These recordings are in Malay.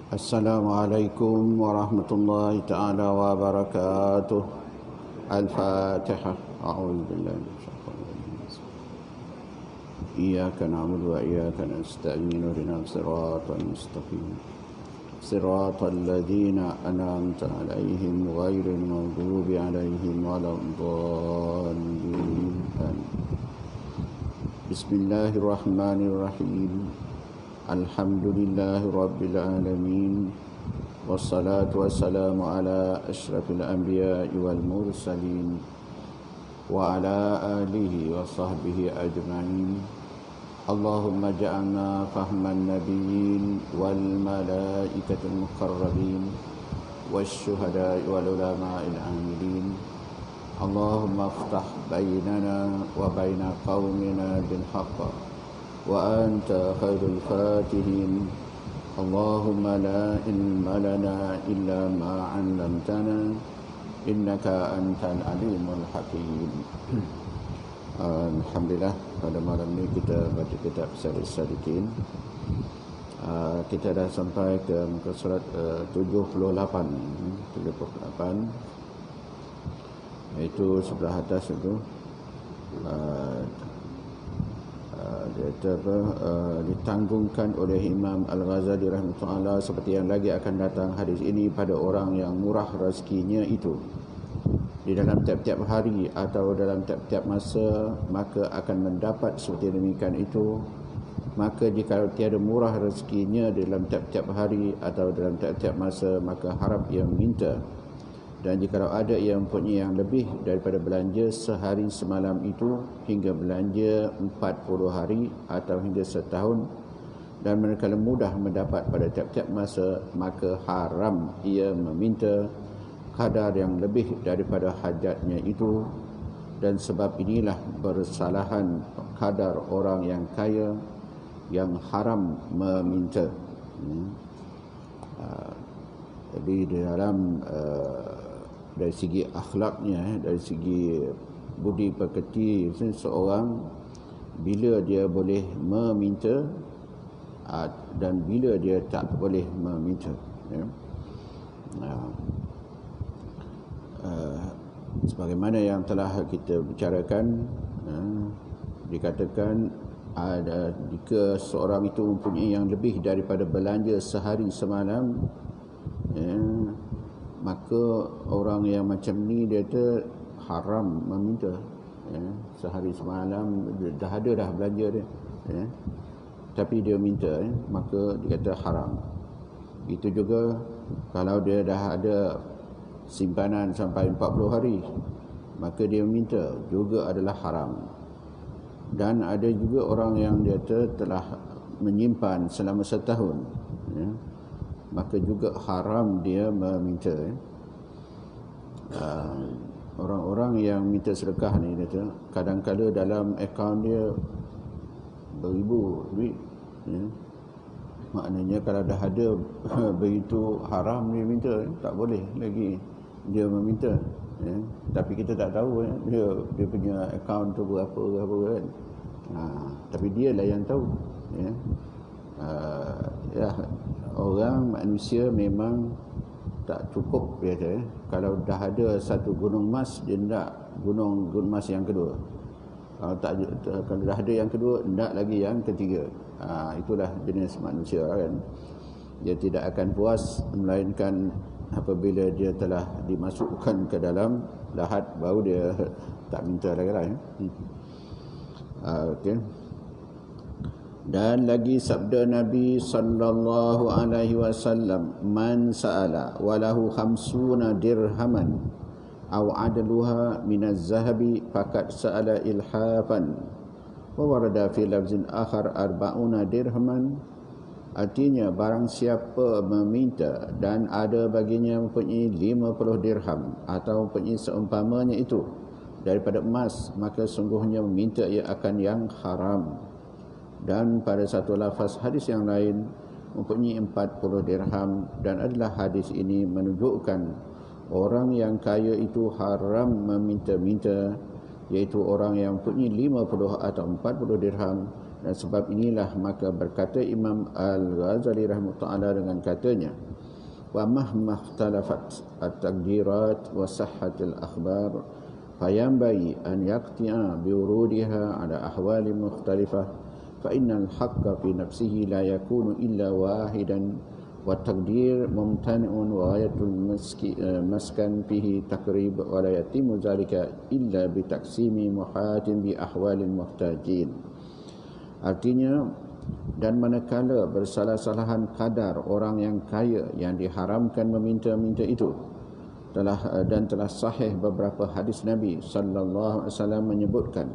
Assalamualaikum warahmatullahi ta'ala wabarakatuh. Al-Fatihah. A'udzu billahi minasyaitonir rajim. Iyyaka na'budu wa iyyaka nasta'in. Ihdinas siratal mustaqim. Siratal ladzina an'amta 'alaihim ghairil maghdubi 'alaihim waladdallin. Bismillahirrahmanirrahim. Alhamdulillahi Rabbil Alamin. Wassalatu wassalamu ala ashrafil anbiya'i wal mursalin wa ala alihi wa sahbihi ajma'in. Allahumma ja'alna fahman nabiyyin wal malaikatil muqarrabin wasyuhada'i wal ulama'il amilin. Allahumma aftah bainana wa baina qaumina bil haqq wa anta khairul fatihin. Allahumma la ilma lana illa ma 'allamtana innaka antal alimul hakim. Alhamdulillah, pada malam ini kita baca kitab Salikin. Kita dah sampai ke muka surat 78, iaitu sebelah atas itu. Ditanggungkan oleh Imam Al-Ghazali rahimahullah, seperti yang lagi akan datang hadis ini, pada orang yang murah rezekinya itu di dalam tiap-tiap hari atau dalam tiap-tiap masa, maka akan mendapat seperti demikian itu. Maka jika tiada murah rezekinya dalam tiap-tiap hari atau dalam tiap-tiap masa, maka harap ia minta. Dan jika ada yang mempunyai yang lebih daripada belanja sehari semalam itu hingga belanja 40 hari atau hingga setahun, dan manakala mudah mendapat pada tiap-tiap masa, maka haram ia meminta kadar yang lebih daripada hajatnya itu. Dan sebab inilah bersalahan kadar orang yang kaya yang haram meminta. Jadi di dalam dari segi akhlaknya, dari segi budi pekerti, seorang bila dia boleh meminta dan bila dia tak boleh meminta, ya. Sebagaimana yang telah kita bicarakan, dikatakan jika seorang itu mempunyai yang lebih daripada belanja sehari semalam, maka orang yang macam ni dia tu haram meminta. Sehari semalam dah ada dah belanja dia, tapi dia minta, maka dia kata haram. Itu juga kalau dia dah ada simpanan sampai 40 hari, maka dia minta juga adalah haram. Dan ada juga orang yang dia telah menyimpan selama setahun, maka juga haram dia meminta. Orang-orang yang minta sedekah ni, dia kadang-kala dalam akaun dia beribu duit, maknanya kalau dah ada begitu haram dia minta, tak boleh lagi dia meminta. Tapi kita tak tahu dia punya akaun tu berapa kan. Tapi dia lah yang tahu. Orang manusia memang tak cukup, biasa. Kalau dah ada satu gunung emas, dia hendak gunung emas yang kedua. Kalau dah ada yang kedua, hendak lagi yang ketiga. Itulah jenis manusia, kan. Dia tidak akan puas melainkan apabila dia telah dimasukkan ke dalam lahat, baru dia tak minta lagi lah. Okey. Dan lagi sabda Nabi sallallahu alaihi wasallam, man sa'ala walahu khamsuna dirhaman aw adluha min az-zahabi faqad sa'ala ilhafan. Wa warada fi lafzin akhar arba'una dirhaman. Artinya, barang siapa meminta dan ada baginya mempunyai 50 dirham atau mempunyai seumpamanya itu, daripada emas, maka sungguhnya meminta ia akan yang haram. Dan pada satu lafaz hadis yang lain mempunyai 40 dirham, dan adalah hadis ini menunjukkan orang yang kaya itu haram meminta-minta, iaitu orang yang mempunyai 50 atau 40 dirham. Dan sebab inilah maka berkata Imam Al-Ghazali rahimahullah dengan katanya, wa mahma ikhtalafat at-taqdirat wa sahhatil akhbar fayanbaghi an yaqti'a bi wurudiha ala ahwali mukhtalifah fa innal haqqa fi nafsihi la yakunu illa wahidan wa taqdir mumtani'un wa ghayatul maskan fihi takrib wa la yatimu zalika illa bi taqsimi muhatin bi ahwalil muhtajin. Artinya, dan manakala bersalah-salahan kadar orang yang kaya yang diharamkan meminta-minta itu telah sahih beberapa hadis Nabi sallallahu alaihi wasallam menyebutkan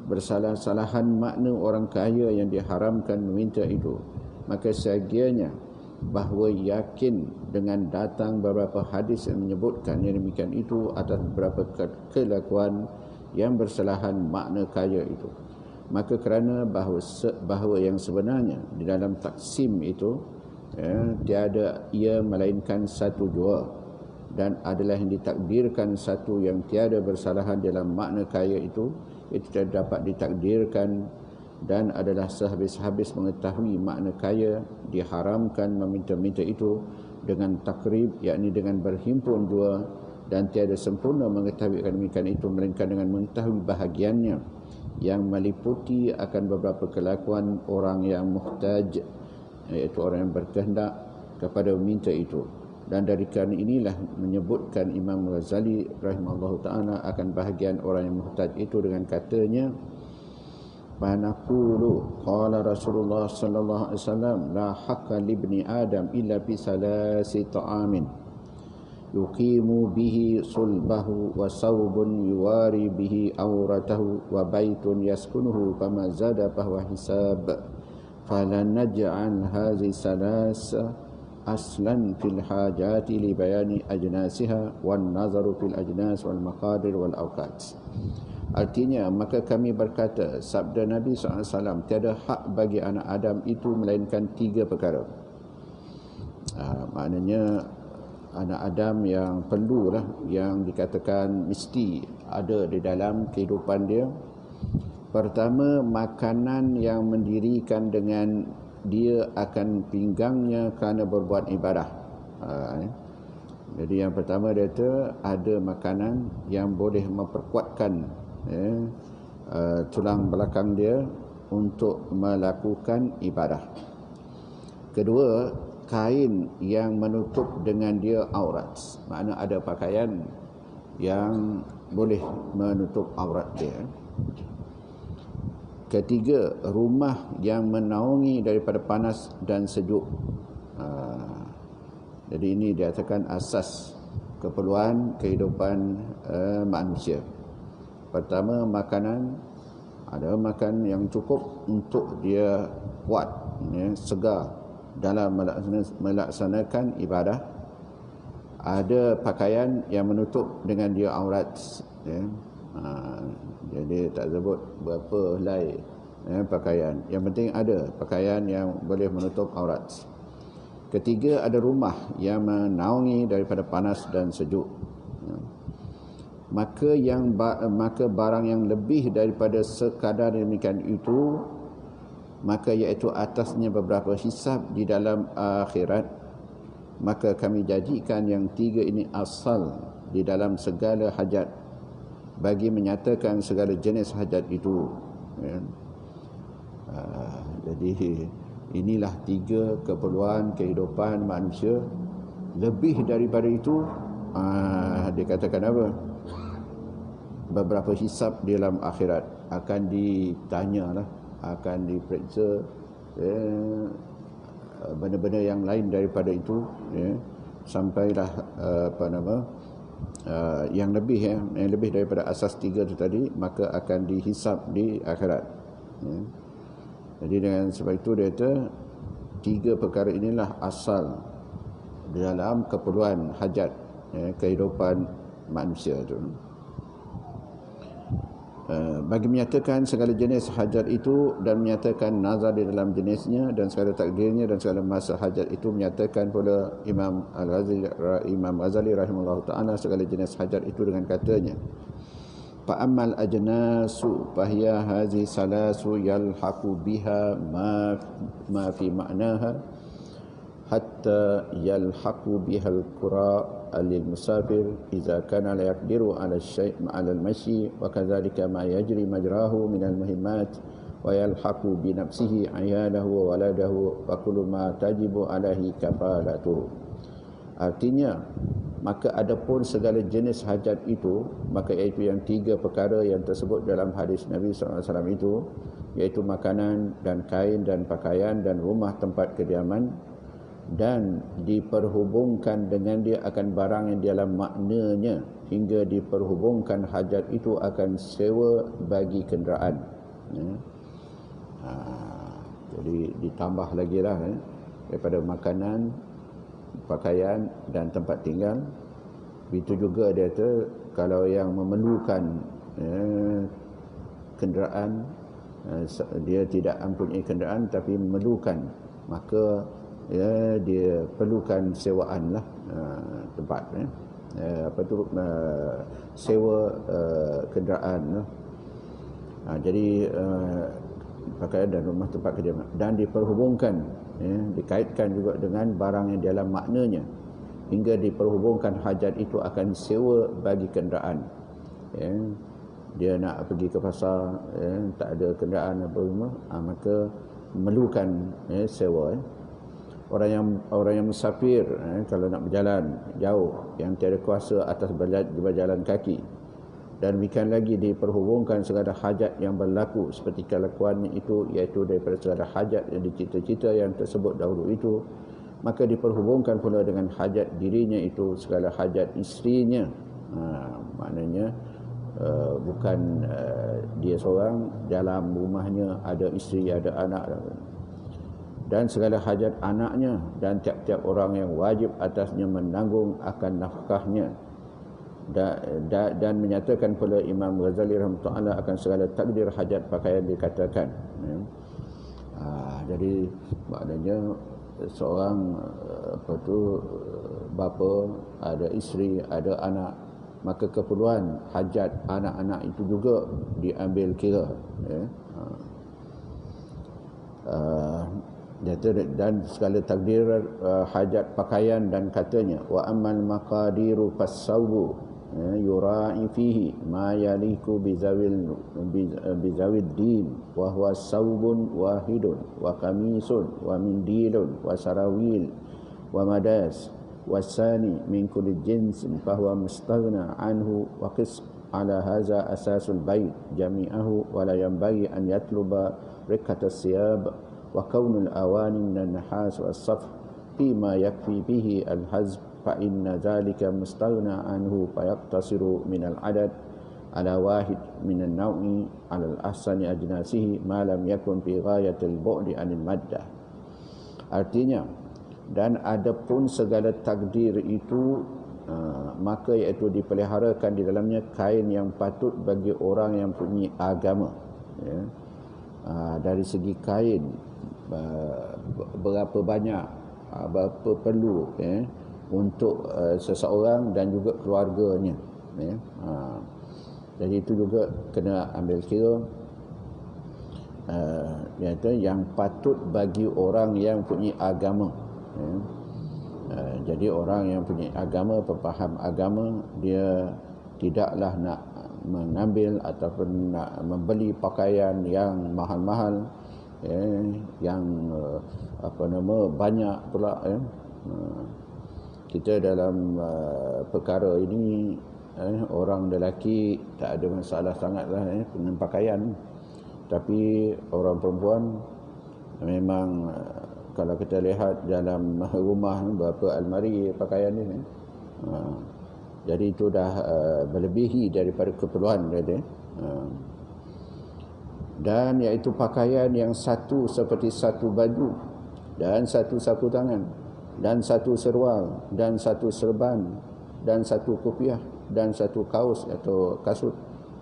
bersalah-salahan makna orang kaya yang diharamkan meminta itu, maka segianya bahawa yakin dengan datang beberapa hadis yang menyebutkan yang demikian itu atas beberapa kelakuan yang bersalahan makna kaya itu. Maka kerana bahawa yang sebenarnya di dalam taksim itu tiada ia melainkan satu jua, dan adalah yang ditakdirkan satu yang tiada bersalahan dalam makna kaya itu tidak dapat ditakdirkan, dan adalah sehabis-habis mengetahui makna kaya diharamkan meminta-minta itu dengan takrib, yakni dengan berhimpun jua, dan tiada sempurna mengetahui demikian itu melainkan dengan mengetahui bahagiannya yang meliputi akan beberapa kelakuan orang yang muhtaj, iaitu orang yang berkehendak kepada meminta itu. Dan dari kerana inilah menyebutkan Imam Ghazali rahimahullah ta'ala akan bahagian orang yang muhtaj itu dengan katanya, Fanaqulu qala Rasulullah sallallahu alaihi wasallam la haqqa li ibni Adam illa bi salasi ta'amin yuqimu bihi sulbahu wa sawbun yuwari bihi auratahu wa baitun yaskunuhu fama zada fahuwa hisab falan naj'al hadhihi salasa aslan fil hajati li bayani ajnasiha wan nazaru fil ajnas wal maqadir wal awqat. Artinya, maka kami berkata, sabda Nabi SAW, tiada hak bagi anak Adam itu melainkan 3 perkara. Maknanya anak Adam yang perlulah, yang dikatakan mesti ada di dalam kehidupan dia. Pertama, makanan yang mendirikan dengan dia akan pinggangnya kerana berbuat ibadah. Jadi yang pertama dia kata ada makanan yang boleh memperkuatkan tulang belakang dia untuk melakukan ibadah. Kedua, kain yang menutup dengan dia aurat. Makna ada pakaian yang boleh menutup aurat dia. Ketiga, rumah yang menaungi daripada panas dan sejuk. Jadi ini dikatakan asas keperluan kehidupan manusia. Pertama, makanan. Ada makan yang cukup untuk dia kuat, segar dalam melaksanakan ibadah. Ada pakaian yang menutup dengan dia aurat. Jadi tak sebut berapa helai pakaian. Yang penting ada pakaian yang boleh menutup aurat. Ketiga, ada rumah yang menaungi daripada panas dan sejuk. Maka barang yang lebih daripada sekadar demikian itu, maka iaitu atasnya beberapa hisab di dalam akhirat, maka kami janjikan yang 3 ini asal di dalam segala hajat, bagi menyatakan segala jenis hajat itu. Jadi inilah 3 keperluan kehidupan manusia. Lebih daripada itu, dikatakan apa? Beberapa hisab di dalam akhirat akan ditanyalah, akan diperiksa benda-benda yang lain daripada itu, sampailah yang lebih daripada asas 3 itu tadi, maka akan dihisab di akhirat. Jadi dengan sebab itu dia kata 3 perkara inilah asal di dalam keperluan hajat kehidupan manusia itu. bagi menyatakan segala jenis hajat itu dan menyatakan nazar di dalam jenisnya dan segala takdirnya dan segala masa hajat itu, menyatakan pula Imam Ghazali rahimahullah ta'ala segala jenis hajat itu dengan katanya, fa'ammal ajnasu fahiya hazi salasu yalhaqu biha ma fi ma'naha hatta yalhaqu biha al-qura للمسافر إذا كان لا يقدر على المشي وكذلك ما يجري مجراه من المهمات ويلحق بنفسه عياله وولده وكل ما تجب عليه كفالته. Artinya, maka adapun segala jenis hajat itu, maka iaitu yang 3 perkara yang tersebut dalam hadis Nabi SAW itu, iaitu makanan dan kain dan pakaian dan rumah tempat kediaman, dan diperhubungkan dengan dia akan barang yang dalam maknanya hingga diperhubungkan hajat itu akan sewa bagi kenderaan. Jadi ditambah lagi lah daripada makanan, pakaian dan tempat tinggal. Itu juga dia tu kalau yang memerlukan kenderaan, dia tidak mempunyai kenderaan tapi memerlukan, maka dia perlukan sewaan lah tempat sewa kenderaan lah. Jadi pakaian dan rumah tempat kediaman dan diperhubungkan, dikaitkan juga dengan barang yang dalam maknanya hingga diperhubungkan hajat itu akan sewa bagi kenderaan. Dia nak pergi ke pasar, tak ada kenderaan apa semua, maka memerlukan sewa. Orang yang musafir, kalau nak berjalan jauh, yang tiada kuasa atas berjalan kaki, dan demikian lagi diperhubungkan segala hajat yang berlaku seperti kelakuannya itu, iaitu daripada segala hajat yang dicita-cita yang tersebut dahulu itu, maka diperhubungkan pula dengan hajat dirinya itu, segala hajat isterinya. Maknanya bukan dia seorang, dalam rumahnya ada isteri, ada anak, dan segala hajat anaknya dan tiap-tiap orang yang wajib atasnya menanggung akan nafkahnya, dan menyatakan pula Imam Ghazali rahimahullah akan segala takdir hajat pakaian dikatakan. Jadi maknanya seorang bapa, ada isteri, ada anak, maka keperluan hajat anak-anak itu juga diambil kira. Dan segala takdir hajat pakaian, dan katanya wa ammal maqadiru fasawbu yura'i fihi ma yaliku bizawil din wa huwa sawbun wahidun wa kamisun wa mindilun wa sarawil wa madas wasani min kulli jinsin fahuwa mustaghna anhu wa qis ala hadza asasul bait jami'ahu wa la yanbaghi an yatluba rikatas siyab wa kaunul awani minan nahas was safh fima yakfi bihi al-hazb fa inna dhalika mustaghna anhu fa yaqtasiru min al-adad ala wahid min an-naw'i ala al-ahsani ajnasihi ma lam yakun fi ghayatil bu'di anil maddah. Artinya, dan adapun segala takdir itu maka iaitu dipeliharakan di dalamnya kain yang patut bagi orang yang punya agama, dari segi kain, berapa banyak, berapa perlu untuk seseorang dan juga keluarganya. Jadi itu juga kena ambil kira, yang patut bagi orang yang punya agama. Jadi orang yang punya agama, pemfaham agama, dia tidaklah nak mengambil ataupun nak membeli pakaian yang mahal-mahal, yang banyak pula. Kita dalam perkara ini, orang lelaki tak ada masalah sangatlah dengan pakaian, tapi orang perempuan memang kalau kita lihat dalam rumah berapa almari pakaian ni, jadi itu dah melebihi daripada keperluan dia. Dan iaitu pakaian yang satu seperti satu baju, dan satu sapu tangan, dan satu serual, dan satu serban, dan satu kopiah, dan satu kaos atau kasut,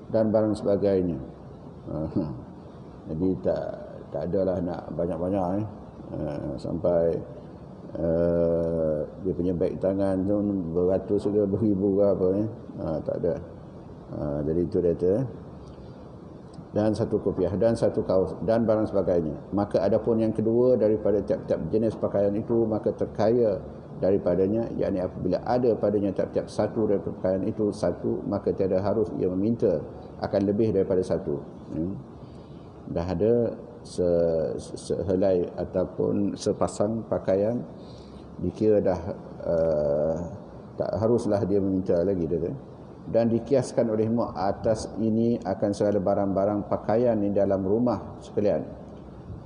dan barang sebagainya. Jadi tak adalah nak banyak-banyak sampai dia punya beg tangan tu beratus ke beribu ke apa tak ada. Jadi itu dia tu. Dan satu kopiah dan satu kaos dan barang sebagainya. Maka adapun yang kedua daripada tiap-tiap jenis pakaian itu, maka terkaya daripadanya, yakni apabila ada padanya tiap-tiap satu daripada pakaian itu satu, maka tiada harus ia meminta akan lebih daripada satu. Dah ada sehelai ataupun sepasang pakaian, dikira dah tak haruslah dia meminta lagi dia. Dan dikiaskan olehmu atas ini akan segala barang-barang pakaian di dalam rumah sekalian.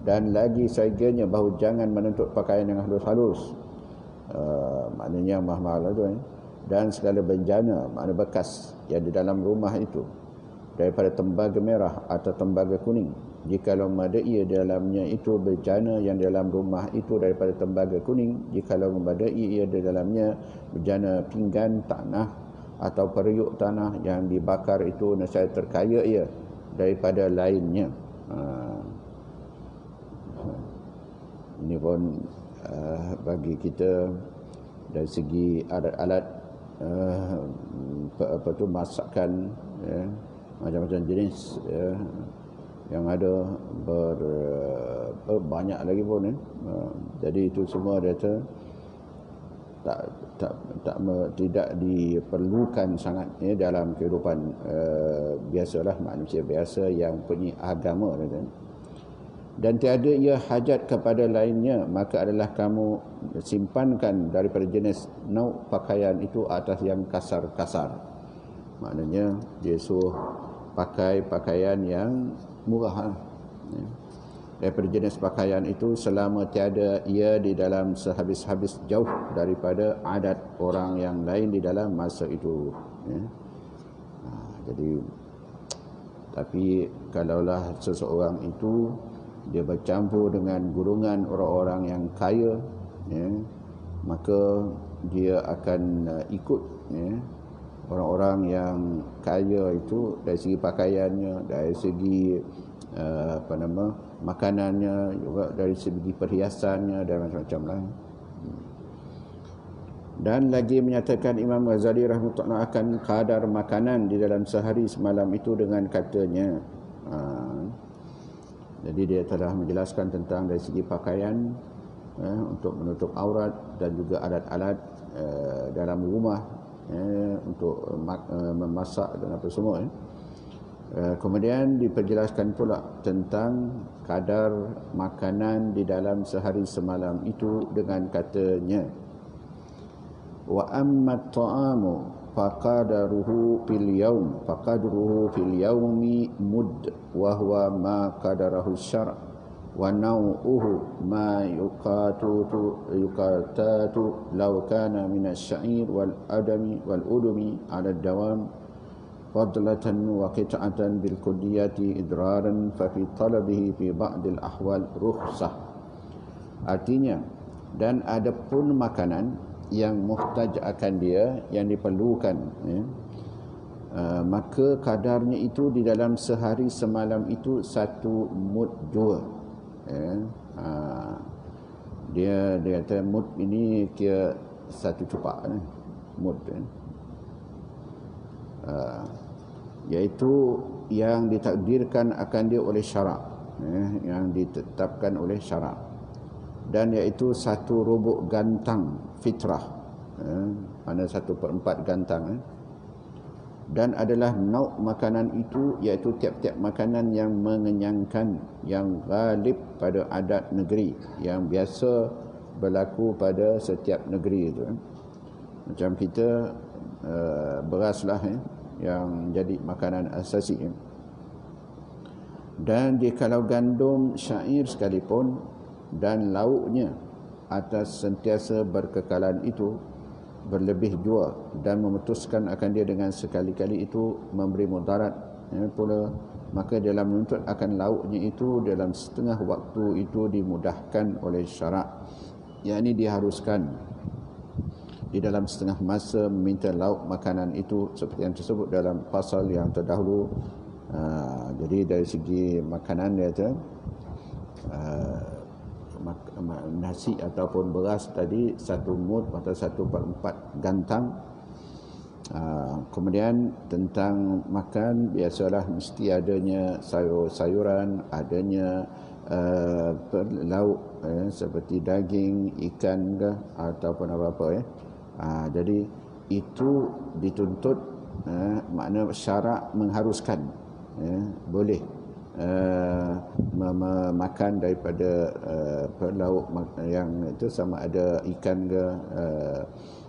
Dan lagi saiganya bahawa jangan menuntut pakaian yang halus-halus, maknanya mahal-mahal tu, dan segala benjana, makna bekas yang di dalam rumah itu, daripada tembaga merah atau tembaga kuning, jikalau madai dalamnya itu bejana yang dalam rumah itu daripada tembaga kuning, jikalau madai ia di dalamnya bejana pinggan tanah atau periuk tanah yang dibakar itu, nescaya terkaya ia daripada lainnya. Ini pun bagi kita dari segi alat-alat apa tu masakan, macam-macam jenis yang ada banyak lagi pun jadi itu semua data tidak diperlukan sangat dalam kehidupan biasalah manusia biasa yang punya agama. Dan tiada ia hajat kepada lainnya, maka adalah kamu simpankan daripada jenis nauk pakaian itu atas yang kasar-kasar. Maknanya dia suruh pakai pakaian yang murah daripada jenis pakaian itu, selama tiada ia di dalam sehabis-habis jauh daripada adat orang yang lain di dalam masa itu. Jadi tapi kalaulah seseorang itu dia bercampur dengan golongan orang-orang yang kaya, maka dia akan ikut orang-orang yang kaya itu dari segi pakaiannya, dari segi makanannya, juga dari segi perhiasannya dan macam-macam lain. Dan lagi menyatakan Imam Ghazali rahimahullah akan kadar makanan di dalam sehari semalam itu dengan katanya, jadi dia telah menjelaskan tentang dari segi pakaian untuk menutup aurat dan juga alat-alat dalam rumah untuk memasak dan apa semua. Kemudian diperjelaskan pula tentang kadar makanan di dalam sehari semalam itu dengan katanya, wa amma at-ta'amu faqadaruhu fil yawmi mud wa huwa ma qadarahu syara' wa naw'uhu ma yuqatatu law kana min asy-sya'ir wal udumi 'ala ad-dawam fadlatan wa qit'atan bil kulliyati idraran fa fi talabihi fi ba'd al ahwal rukhsah. Artinya, dan adapun makanan yang muhtaj akan dia, yang diperlukan, maka kadarnya itu di dalam sehari semalam itu 1 mud 2. Dia kata mud ini kira 1 cupak mud, iaitu yang ditakdirkan akan dia oleh syarak, yang ditetapkan oleh syarak, dan iaitu 1 rubuk gantang fitrah, mana 1/4 gantang, dan adalah nauk makanan itu, iaitu tiap-tiap makanan yang mengenyangkan, yang ghalib pada adat negeri, yang biasa berlaku pada setiap negeri itu. Macam kita beras lah yang jadi makanan asasi. Dan jikalau gandum syair sekalipun dan lauknya atas sentiasa berkekalan itu berlebih jua dan memutuskan akan dia dengan sekali-kali itu memberi mudarat pula, maka dalam menuntut akan lauknya itu dalam setengah waktu itu dimudahkan oleh syarak, yakni diharuskan di dalam setengah masa meminta lauk makanan itu seperti yang tersebut dalam pasal yang terdahulu. Jadi dari segi makanan dia tu nasi ataupun beras tadi 1 mud atau 1/4 gantang. Kemudian tentang makan, biasalah mesti adanya sayur-sayuran, adanya lauk seperti daging, ikan ke ataupun apa-apa jadi itu dituntut, makna syarak mengharuskan boleh makan daripada lauk yang itu, sama ada ikan ke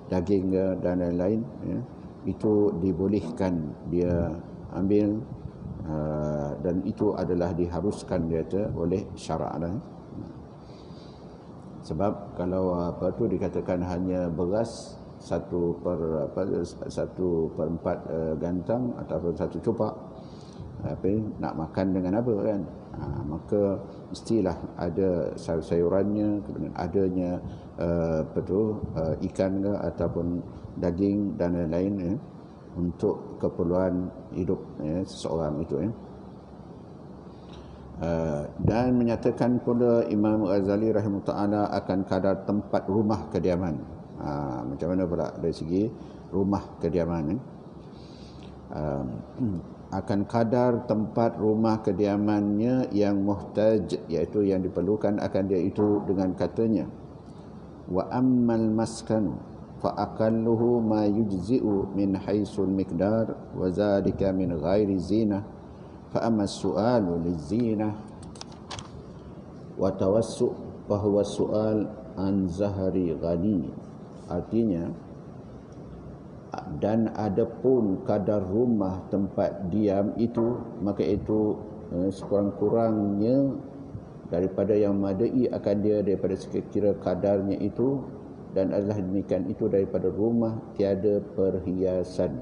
daging ke dan lain-lain itu dibolehkan dia ambil, dan itu adalah diharuskan dia oleh syarak lah. Sebab kalau apa tu dikatakan hanya beras 1/4 gantang ataupun 1 cupak, tapi nak makan dengan apa kan, maka mestilah ada sayur-sayurannya, kemudian adanya ikan ke ataupun daging dan lain-lain untuk keperluan hidup seseorang itu dan menyatakan pula Imam Ghazali rahimahullah ta'ala akan kadar tempat rumah kediaman. Macam mana pula dari segi rumah kediaman akan kadar tempat rumah kediamannya yang muhtaj, iaitu yang diperlukan akan dia itu dengan katanya, wa ammal maskanu fa aqalluhu ma yujzi'u min haitsul miqdar wa zalika min ghairi zinah fa amma as-su'alu liz-zinah wa tawassu' fa huwa su'al an zahari ghani. Artinya, dan adapun kadar rumah tempat diam itu, maka itu sekurang-kurangnya daripada yang madai akan dia daripada sekira kadarnya itu, dan adalah demikian itu daripada rumah tiada perhiasan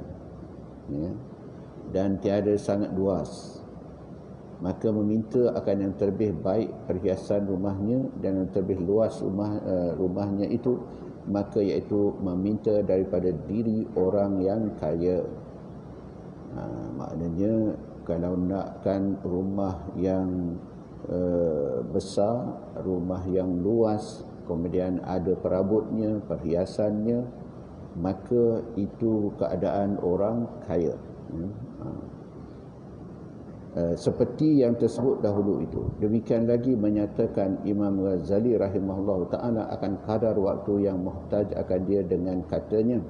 dan tiada sangat luas, maka meminta akan yang terlebih baik perhiasan rumahnya dan yang terlebih luas rumahnya itu, maka iaitu meminta daripada diri orang yang kaya. Maknanya kalau nakkan rumah yang besar, rumah yang luas, kemudian ada perabotnya, perhiasannya, maka itu keadaan orang kaya. Seperti yang tersebut dahulu itu. Demikian lagi menyatakan Imam Ghazali rahimahullah ta'ala akan kadar waktu yang muhtaj akan dia dengan katanya,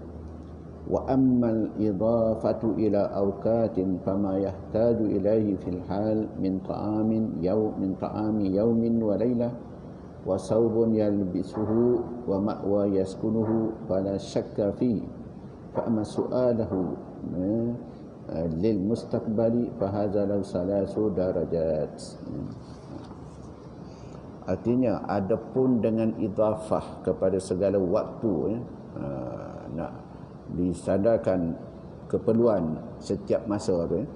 wa ammal idafatu ila awqatin fama yahtaju ilaihi fil hal min ta'ami yawmin wa laylah wa sawbun yalbisuhu wa ma'wa yaskunuhu fala syakka fi fa amma su'alahu lil mustaqbali fa hadza law salasu darajat. Artinya, adapun dengan idafah kepada segala waktu nak disadarkan keperluan setiap masa tu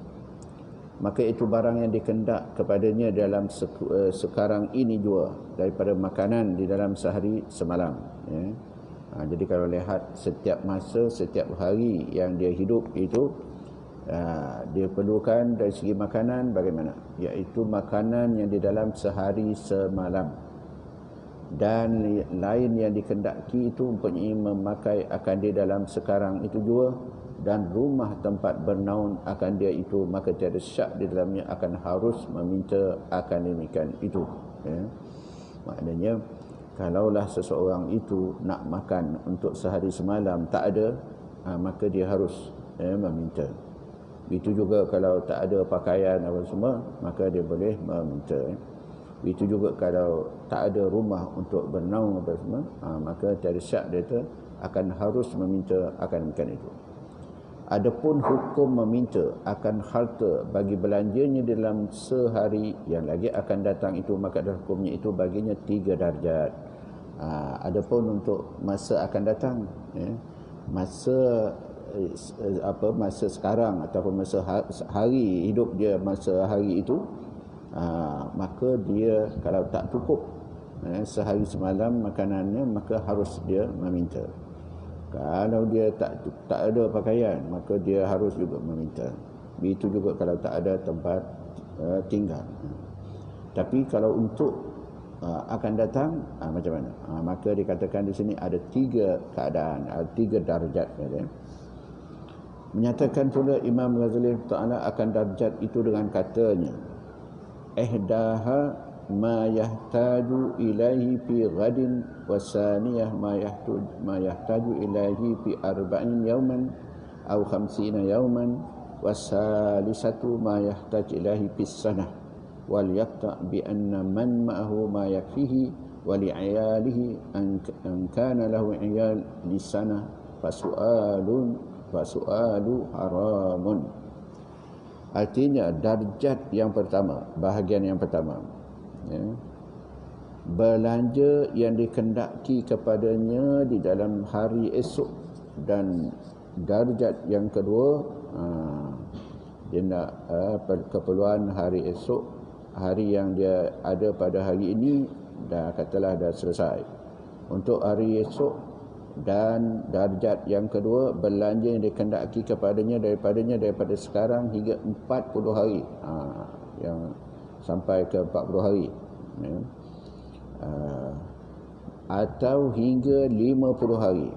maka itu barang yang dikendak kepadanya dalam sekarang ini juga daripada makanan di dalam sehari semalam jadi kalau lihat setiap masa, setiap hari yang dia hidup itu dia perlukan dari segi makanan bagaimana, iaitu makanan yang di dalam sehari semalam, dan lain yang dikendaki itu mempunyai memakai akan dia dalam sekarang itu juga, dan rumah tempat bernaung akan dia itu, maka tiada syak di dalamnya akan harus meminta akan demikian itu maknanya kalaulah seseorang itu nak makan untuk sehari semalam tak ada, maka dia harus meminta. Itu juga kalau tak ada pakaian apa semua, maka dia boleh meminta. Itu juga kalau tak ada rumah untuk bernaung apa semua, maka tiada syak dia tu akan harus meminta akan demikian itu. Adapun hukum meminta akan harta bagi belanjanya dalam sehari yang lagi akan datang itu, maka hukumnya itu baginya 3 darjat. Adapun untuk masa akan datang, masa sekarang ataupun masa hari hidup dia, masa hari itu, maka dia kalau tak cukup sehari semalam makanannya, maka harus dia meminta. Kalau dia tak ada pakaian, maka dia harus juga meminta. Begitu juga kalau tak ada tempat tinggal. Tapi kalau untuk akan datang, macam mana? Maka dikatakan di sini ada 3 keadaan, ada 3 darjat. Menyatakan pula Imam Ghazali Ta'ala akan darjat itu dengan katanya, ihdaha ma yahtaju ilaihi fi ghadin wasaniyah ma yahtaju ilaihi fi 40 yawman aw 50 yawman wasalisatu ma yahtaju ilaihi fi sanah wal yaqta bi anna man ma'ahu ma yakfihi wa li 'iyalihi an kana lahu 'iyal li sanah fasu'alu haramun. Artinya darjat yang pertama, bahagian yang pertama, belanja yang dikendaki kepadanya di dalam hari esok, dan darjat yang kedua, dia nak keperluan hari esok, hari yang dia ada pada hari ini dah katalah dah selesai. Untuk hari esok, dan darjat yang kedua, belanja yang dikendaki kepadanya daripada sekarang hingga 40 hari, yang sampai ke 40 hari, atau hingga 50 hari.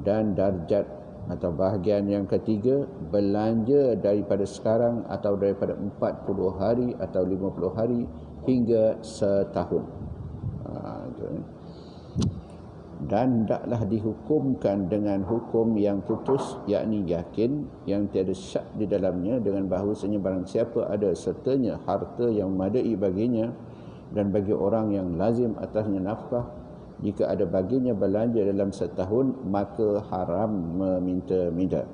Dan darjat atau bahagian yang ketiga, belanja daripada sekarang atau daripada 40 hari atau 50 hari hingga setahun. Dan hendaklah dihukumkan dengan hukum yang putus, yakni yakin, yang tiada syak di dalamnya, dengan bahawasanya barang siapa ada sertanya harta yang memadai baginya dan bagi orang yang lazim atasnya nafkah, jika ada baginya belanja dalam setahun, maka haram meminta-minta.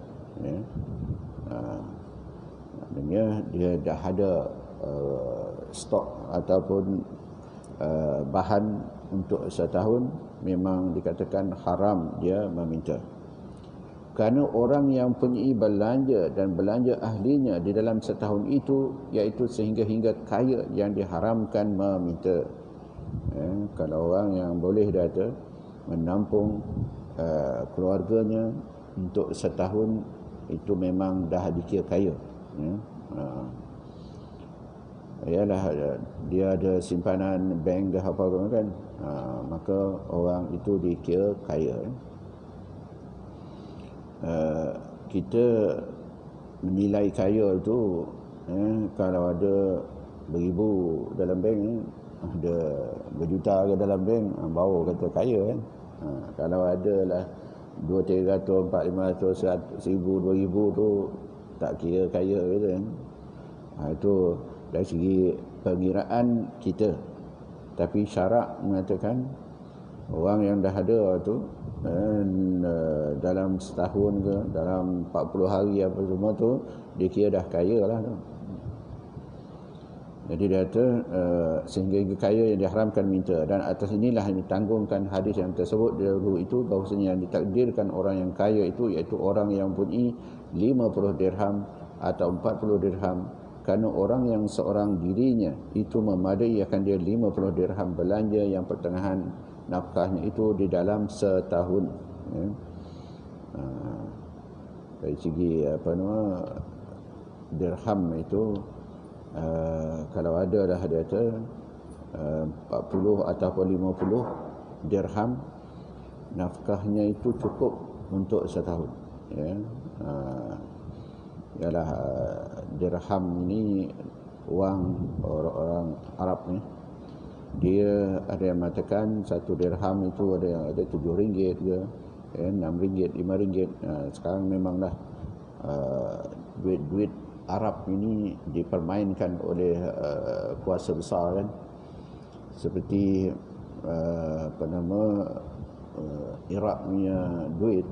Maknanya dia dah ada stok ataupun bahan untuk setahun, memang dikatakan haram dia meminta. Kerana orang yang punya belanja dan belanja ahlinya di dalam setahun itu, iaitu sehingga kaya, yang diharamkan meminta. Kalau orang yang boleh data menampung keluarganya untuk setahun, itu memang dah dikira kaya. Ialah dia ada simpanan bank ke apa kan, maka orang itu dikira kaya. Kita menilai kaya itu, kalau ada beribu dalam bank, ada berjuta ke dalam bank, baru kata kaya kan. Kalau ada lah 200, 300, 400, 500, 1000, 2000 tu tak kira kaya gitu kan. Itu dari segi pengiraan kita. Tapi syarak mengatakan orang yang dah ada tu dalam setahun ke dalam 40 hari apa semua tu, dia kira dah kaya lah tu. Jadi dia kata sehingga kaya yang diharamkan minta. Dan atas inilah yang ditanggungkan hadis yang tersebut dahulu itu, bahawasanya yang ditakdirkan orang yang kaya itu iaitu orang yang punya 50 dirham atau 40 dirham. Kerana orang yang seorang dirinya itu memadai akan dia 50 dirham belanja yang pertengahan nafkahnya itu di dalam setahun. Dari segi dirham itu, kalau ada dah dia kata 40 ataupun 50 dirham, nafkahnya itu cukup untuk setahun. Ialah dirham ini wang orang Arab ni. Dia ada yang mengatakan satu dirham itu ada yang ada RM7 ke, RM6, RM5. Sekarang memanglah duit-duit Arab ini dipermainkan oleh kuasa besar kan. Seperti Iraq punya duit,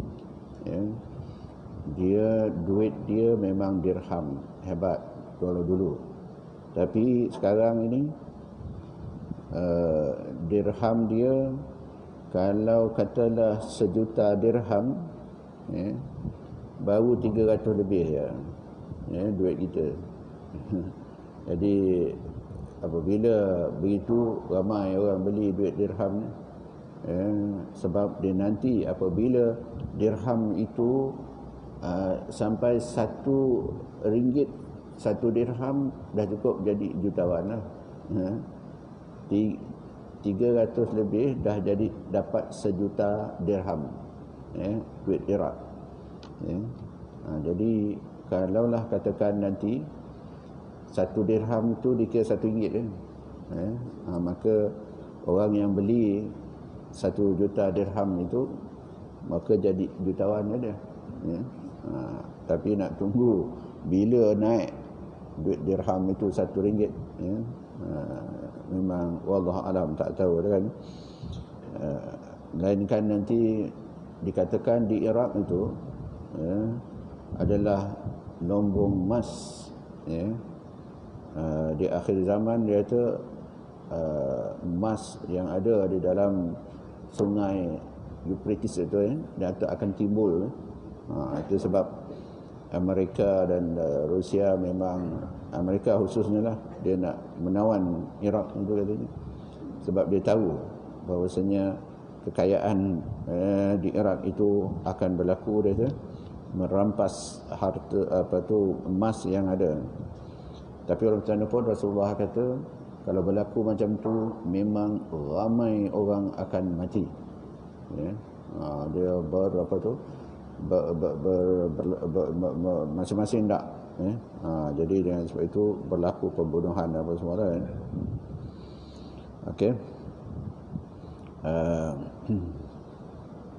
duit dia memang dirham, hebat kalau dulu. Tapi sekarang ini dirham dia, kalau katalah 1,000,000 dirham, baru 300 lebih ya, duit kita. Jadi apabila begitu ramai orang beli duit dirham ni, sebab dia nanti apabila dirham itu sampai RM1, 1 dirham dah cukup jadi jutawan lah. 300 lebih dah jadi dapat 1 juta dirham, duit Iraq. Jadi kalaulah katakan nanti 1 dirham tu dikira RM1 kan, maka orang yang beli 1 juta dirham itu maka jadi jutawan dia. Tapi nak tunggu bila naik duit dirham itu RM1, memang wallahu alam, tak tahu kan. Melainkan nanti dikatakan di Iraq itu adalah lumbung emas, di akhir zaman dia kata emas yang ada di dalam sungai Euphrates itu dia akan timbul. Itu sebab Amerika dan Rusia, memang Amerika khususnya lah, dia nak menawan Iraq itu katanya, sebab dia tahu bahawasanya kekayaan di Iraq itu akan berlaku, dia kata, merampas harta emas yang ada. Tapi orang sana pun Rasulullah kata kalau berlaku macam tu memang ramai orang akan mati. Dia masing-masing tak. Jadi dengan sebab itu berlaku pembunuhan apa semua kan. Okey.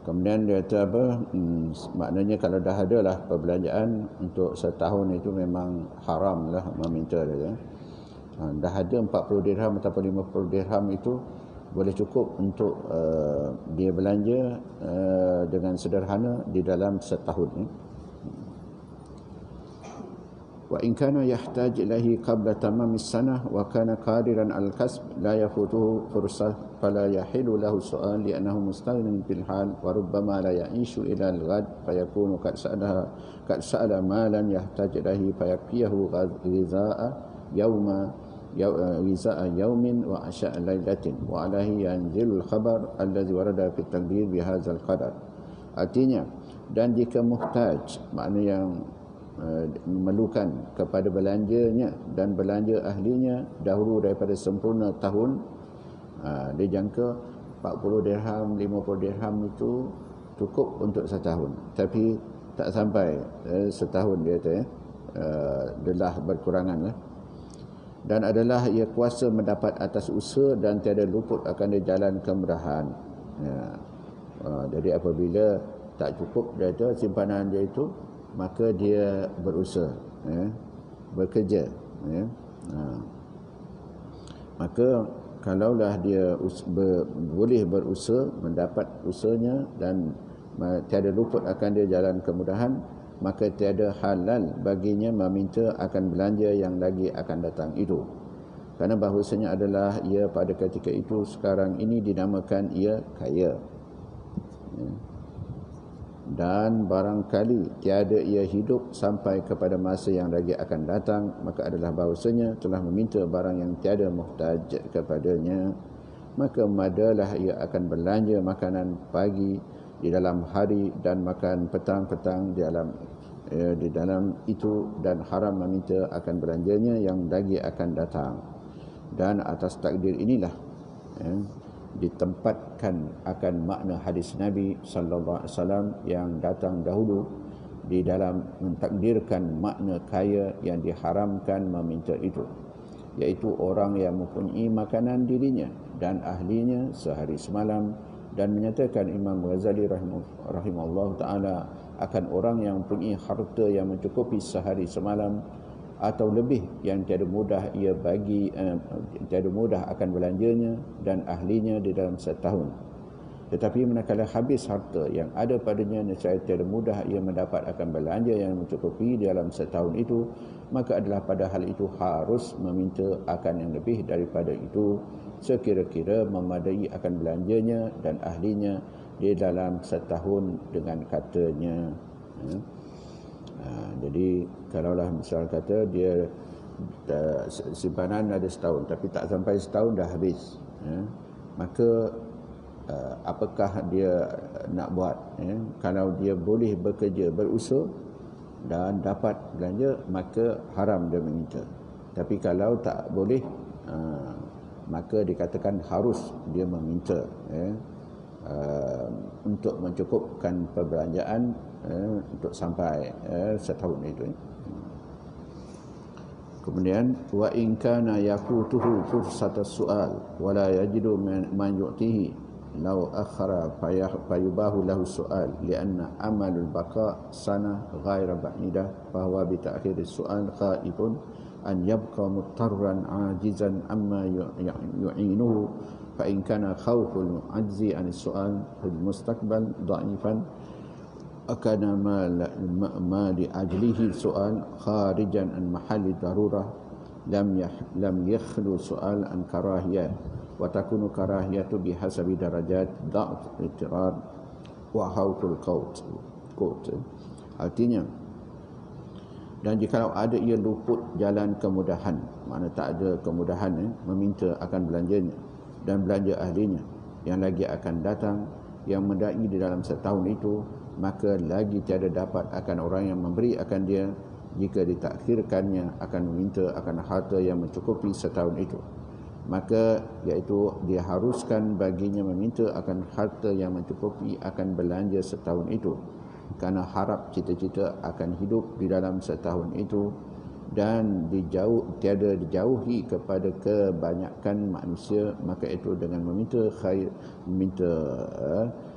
Kemudian dia kata apa, maknanya kalau dah ada lah perbelanjaan untuk setahun itu memang haram lah meminta dia. Dah ada 40 dirham ataupun 50 dirham itu boleh cukup untuk dia belanja dengan sederhana di dalam setahun. Wa in kana yahtaj ilahi qabla tamam as-sanah wa kana qadiran al-kasb la yafutuhu fursah fala yahilu lahu su'al li'annahu mustaghnin bil hal wa rubbama la ya'ishu ila al-ghad fayakunu qad sa'ala malan yahtaj ilahi fayakfiyahu ghizaa'a yawmin wa asha'a lailatin wa alaihi yanzilul khabar alladhi warada fi taqdir bi hadzal qadar. Artinya, dan jika muhtaj, makna yang memerlukan kepada belanjanya dan belanja ahlinya dahulu daripada sempurna tahun, dia jangka 40 dirham 50 dirham itu cukup untuk setahun, tapi tak sampai setahun, dia kata adalah berkurangan lah. Dan adalah ia kuasa mendapat atas usaha dan tiada luput akan dia jalan kemurahan. Jadi apabila tak cukup dia kata simpanan dia itu, maka dia berusaha, bekerja. Maka kalaulah dia boleh berusaha, mendapat usahanya dan tiada luput akan dia jalan kemudahan, maka tiada halal baginya meminta akan belanja yang lagi akan datang itu. Kerana bahawasanya adalah ia pada ketika itu sekarang ini dinamakan ia kaya. Dan barangkali tiada ia hidup sampai kepada masa yang lagi akan datang, maka adalah bahawasanya telah meminta barang yang tiada muhtaj kepadanya, maka madalah ia akan belanja makanan pagi di dalam hari dan makan petang-petang di dalam itu, dan haram meminta akan belanjanya yang lagi akan datang. Dan atas takdir inilah ditempatkan akan makna hadis Nabi sallallahu alaihi wasallam yang datang dahulu di dalam mentakdirkan makna kaya yang diharamkan meminta itu, iaitu orang yang mempunyai makanan dirinya dan ahlinya sehari semalam. Dan menyatakan Imam Ghazali rahimahullah ta'ala akan orang yang mempunyai harta yang mencukupi sehari semalam atau lebih, yang tiada mudah tiada mudah akan belanjanya dan ahlinya di dalam setahun. Tetapi manakala habis harta yang ada padanya, nescaya tiada mudah ia mendapat akan belanja yang mencukupi di dalam setahun itu, maka adalah pada hal itu harus meminta akan yang lebih daripada itu, sekira-kira memadai akan belanjanya dan ahlinya di dalam setahun dengan katanya. Jadi kalaulah misal kata dia simpanan ada setahun tapi tak sampai setahun dah habis, maka apakah dia nak buat, ya. Kalau dia boleh bekerja, berusaha dan dapat belanja, maka haram dia meminta. Tapi kalau tak boleh, maka dikatakan harus dia meminta, ya, untuk mencukupkan perbelanjaan, untuk sampai setahun itu. Kemudian wa in kana yafutuhu fursata su'al wa la yajidu man yu'tihi law akhara fayubahu lahu su'al lianna amalul baqa sana ghaira ba'idah bahwa bi ta'khir su'al khaifun an yabqa muttarran ajizan amma yu'inuhu fa in kana khawful ajzi an su'al fil mustaqbal dha'ifan akana ma li ajlihi su'al kharijan an mahalli darurah lam yakhlu su'al an karahiyah wa takunu karahiyatu bihasabi darajat da'f ittirad wa khawful qut. Artinya, dan jikalau ada ia luput jalan kemudahan, makna tak ada kemudahan, meminta akan belanjanya dan belanja ahlinya yang lagi akan datang yang mendai di dalam setahun itu, maka lagi tiada dapat akan orang yang memberi akan dia jika ditakhirkannya akan meminta akan harta yang mencukupi setahun itu. Maka iaitu dia haruskan baginya meminta akan harta yang mencukupi akan belanja setahun itu, kerana harap cita-cita akan hidup di dalam setahun itu dan tiada dijauhi kepada kebanyakan manusia. Maka itu dengan meminta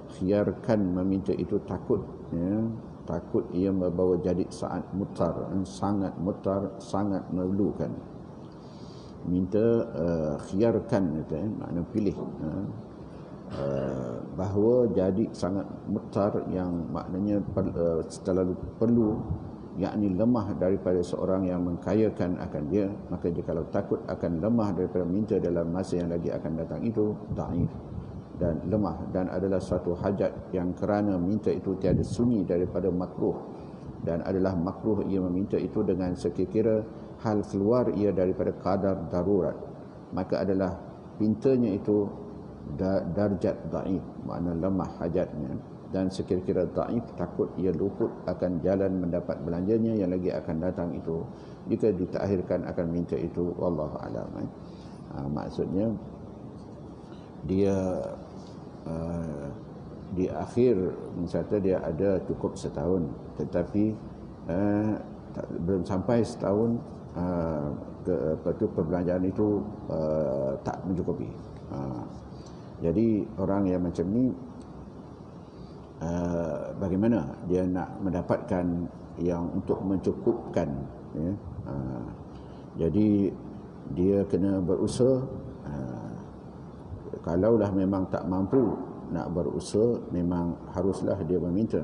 khiarkan meminta itu takut, ya, takut ia membawa jadi sangat mutar, sangat memerlukan. Minta khiarkan itu, makna pilih, bahawa jadi sangat mutar yang maknanya terlalu perlu, yakni lemah daripada seorang yang mengkayakan akan dia. Maka jikalau takut akan lemah daripada minta dalam masa yang lagi akan datang itu, dhaif dan lemah, dan adalah suatu hajat yang kerana minta itu tiada sunyi daripada makruh, dan adalah makruh ia meminta itu dengan sekira-kira hal keluar ia daripada kadar darurat, maka adalah pintanya itu darjat dhaif, makna lemah hajatnya, dan sekira-kira dhaif takut ia luput akan jalan mendapat belanjanya yang lagi akan datang itu jika ditakhirkan akan minta itu. Wallahu a'lam. Maksudnya dia di akhir misalnya dia ada cukup setahun, tetapi belum sampai setahun perbelanjaan itu tak mencukupi. Jadi orang yang macam ni, bagaimana dia nak mendapatkan yang untuk mencukupkan, ya? Jadi dia kena berusaha. Kalaulah memang tak mampu nak berusaha, memang haruslah dia meminta.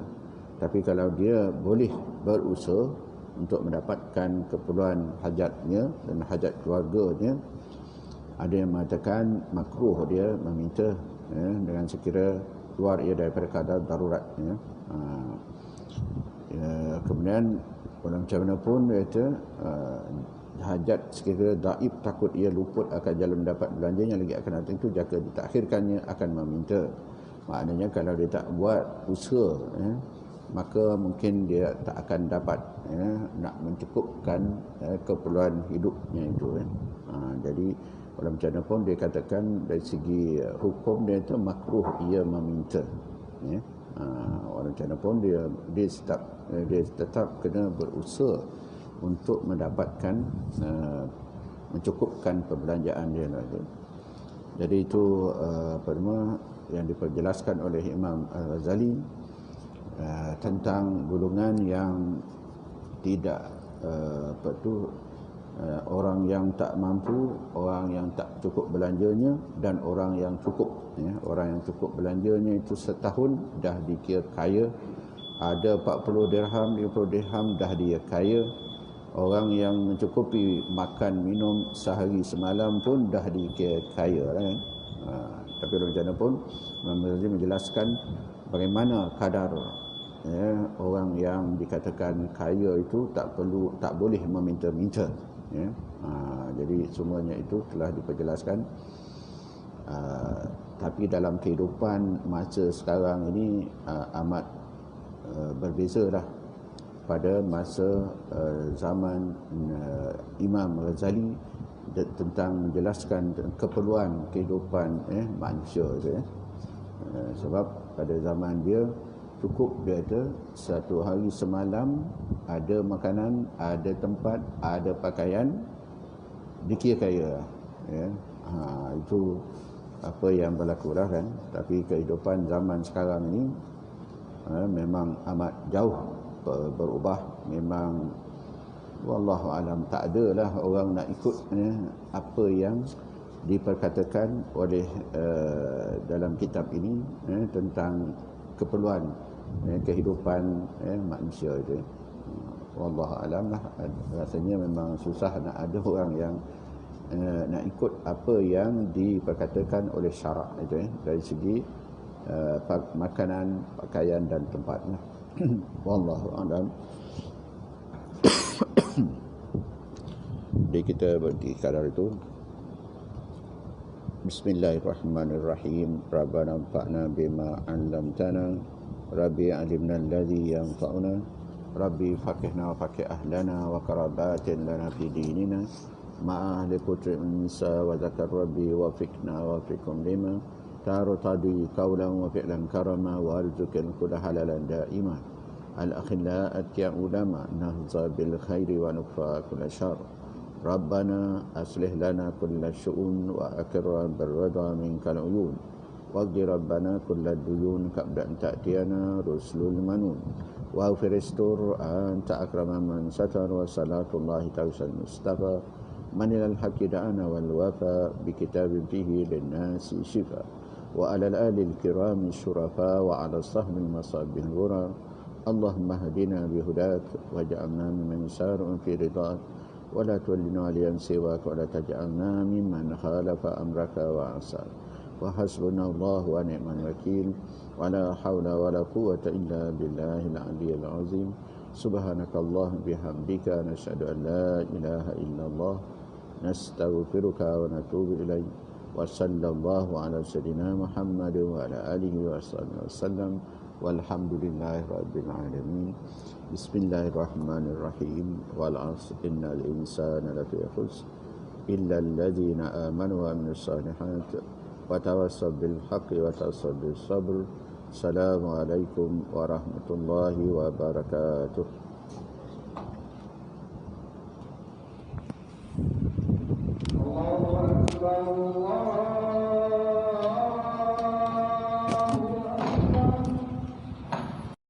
Tapi kalau dia boleh berusaha untuk mendapatkan keperluan hajatnya dan hajat keluarganya, ada yang mengatakan makruh dia meminta, ya, dengan sekira keluar ia daripada kadar darurat, ya. Kemudian walau macam mana pun dia kata, hajat sekiranya dhaif takut ia luput akan jalan mendapat belanjanya lagi akan datang itu, jika ditakhirkannya akan meminta. Maknanya kalau dia tak buat usaha, ya, maka mungkin dia tak akan dapat, ya, nak mencukupkan keperluan hidupnya itu, ya. Jadi walau macam mana pun dia katakan dari segi hukum dia itu makruh ia meminta, ya. Walau macam mana pun dia tetap kena berusaha untuk mendapatkan mencukupkan perbelanjaan dia itu. Jadi itu yang diperjelaskan oleh Imam Al-Ghazali tentang golongan yang tidak orang yang tak mampu, orang yang tak cukup belanjanya, dan orang yang cukup, ya. Orang yang cukup belanjanya itu setahun dah dikira kaya, ada 40 dirham, 50 dirham dah dia kaya. Orang yang mencukupi makan minum sehari semalam pun dah dikira kaya, kan? Tapi macam mana pun Imam menjelaskan bagaimana kadar, ya, orang yang dikatakan kaya itu tak boleh meminta-minta, ya. Jadi semuanya itu telah diperjelaskan Tapi dalam kehidupan masa sekarang ini amat berbeza lah. Pada masa zaman Imam Ghazali tentang menjelaskan keperluan kehidupan manusia tu, sebab pada zaman dia cukup dia ada satu hari semalam, ada makanan, ada tempat, ada pakaian, dikira kaya ya. Itu apa yang berlaku lah kan. Tapi kehidupan zaman sekarang ini memang amat jauh berubah. Memang wallahu alam tak adalah orang nak ikut apa yang diperkatakan oleh dalam kitab ini tentang keperluan kehidupan manusia itu. Wallahu alam lah. Rasanya memang susah nak ada orang yang nak ikut apa yang diperkatakan oleh syarak itu dari segi makanan, pakaian dan tempat lah. Wallahu alam. Jadi kita berhenti kadar itu. Bismillahirrahmanirrahim. Rabbana anfa'na bima 'allamtana. Rabbi 'allimna alladhi yanfa'una. Rabbi faqihna wa faqih ahlana wa karabatin lana fi dinina. Ma'ahli putri unsa wa zakar Rabbi wa fiqna wa fiqum lima. Taru tadi qawlan wa fi'lan karama wa arzuqil kuda halalan da'ima. Al-akhilla atya ulama nahza bil khairi wa nukfa kulla syar. Rabbana aslih lana kulla syu'un wa akirra berrada minkal uyun. Waqdi Rabbana kulla duyun kabdan ta'tiyana ruslul manun. Wa firistur anta akrama man satar wa salatullahi tawsal mustafa. Manilal haqqi da'ana wal wafa bi kitabin fihi linnasi shifa. Wa alal alil kirami syurafa wa ala sahbil masabil ghura. Allahumma hadina bihudak waj'alna mimman yasar'u fi ridak wa la tuwallina waliyan siwak wa la taj'alna mimman khalafa amraka wa asar. Wa hasbunallahu wa ni'mal wakil wa la hawla wa la quwwata illa billahil aliyyil azim. Subhanakallah bihamdika nashhadu an la ilaha illallah nastaghfiruka wa natubu ilaik. Wa sallallahu ala sayyidina Muhammad wa ala alihi wa sallam. Walhamdulillahi rabbil alamin. Bismillahirrahmanirrahim. Wal 'asr innal insana lafi khusr illa alladhina amanu wa amilus solihat wa tawassaw bil haqqi wa tawassaw bis sabr. Assalamualaikum warahmatullahi wabarakatuh.